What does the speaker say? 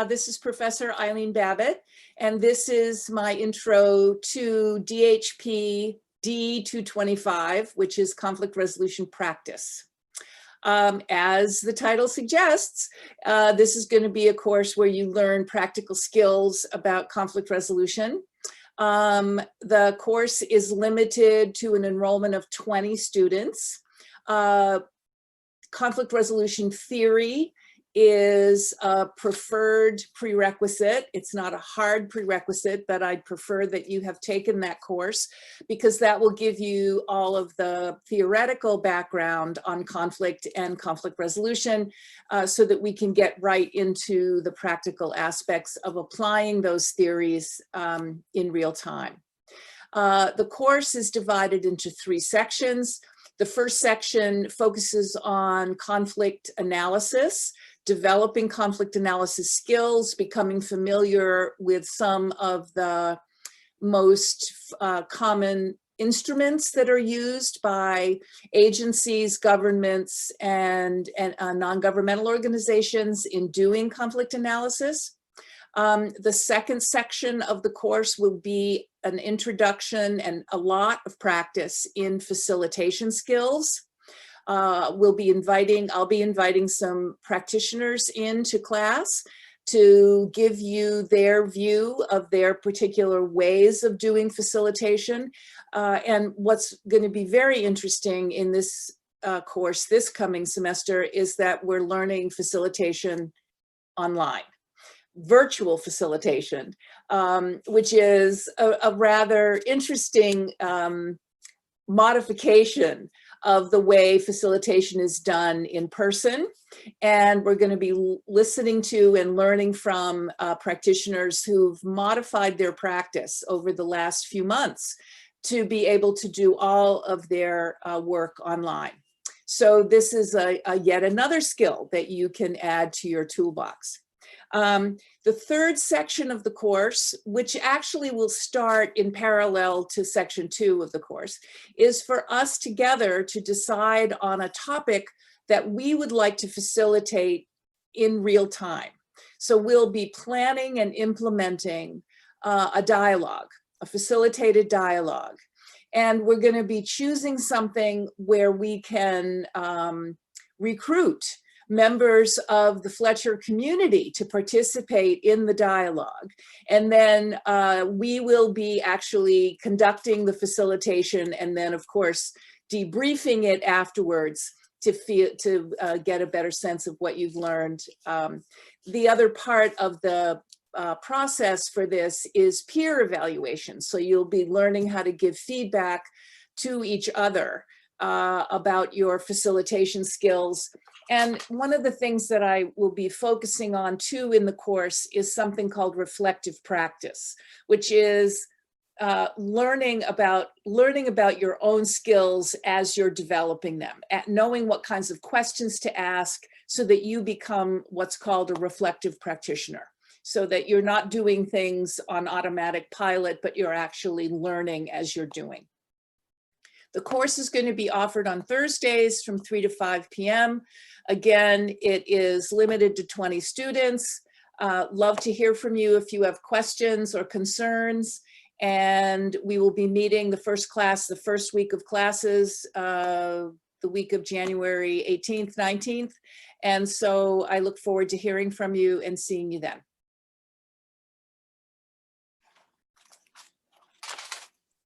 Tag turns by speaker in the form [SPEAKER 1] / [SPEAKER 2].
[SPEAKER 1] This is Professor Eileen Babbitt, and this is my intro to DHP D225, which is conflict resolution practice. As the title suggests, this is going to be a course where you learn practical skills about conflict resolution. The course is limited to an enrollment of 20 students. Conflict resolution theory is a preferred prerequisite. It's not a hard prerequisite, but I'd prefer that you have taken that course because that will give you all of the theoretical background on conflict and conflict resolution so that we can get right into the practical aspects of applying those theories in real time. The course is divided into 3 sections. The first section focuses on conflict analysis, developing conflict analysis skills, becoming familiar with some of the most common instruments that are used by agencies, governments, and non-governmental organizations in doing conflict analysis. The second section of the course will be an introduction and a lot of practice in facilitation skills. I'll be inviting some practitioners into class to give you their view of their particular ways of doing facilitation. And what's going to be very interesting in this course this coming semester is that we're learning facilitation online. Virtual facilitation, which is a rather interesting modification of the way facilitation is done in person. And we're going to be listening to and learning from practitioners who've modified their practice over the last few months to be able to do all of their work online. So this is yet another skill that you can add to your toolbox. The third section of the course, which actually will start in parallel to section 2 of the course, is for us together to decide on a topic that we would like to facilitate in real time. So we'll be planning and implementing a dialogue, a facilitated dialogue. And we're going to be choosing something where we can recruit members of the Fletcher community to participate in the dialogue. And then we will be actually conducting the facilitation and then, of course, debriefing it afterwards to get a better sense of what you've learned. The other part of the process for this is peer evaluation. So you'll be learning how to give feedback to each other about your facilitation skills. And one of the things that I will be focusing on too in the course is something called reflective practice, which is learning about your own skills as you're developing them, knowing what kinds of questions to ask so that you become what's called a reflective practitioner, so that you're not doing things on automatic pilot, but you're actually learning as you're doing. The course is going to be offered on Thursdays from 3 to 5 p.m. Again, it is limited to 20 students. Love to hear from you if you have questions or concerns. And we will be meeting the first class, the first week of classes, the week of January 18th, 19th. And so I look forward to hearing from you and seeing you then.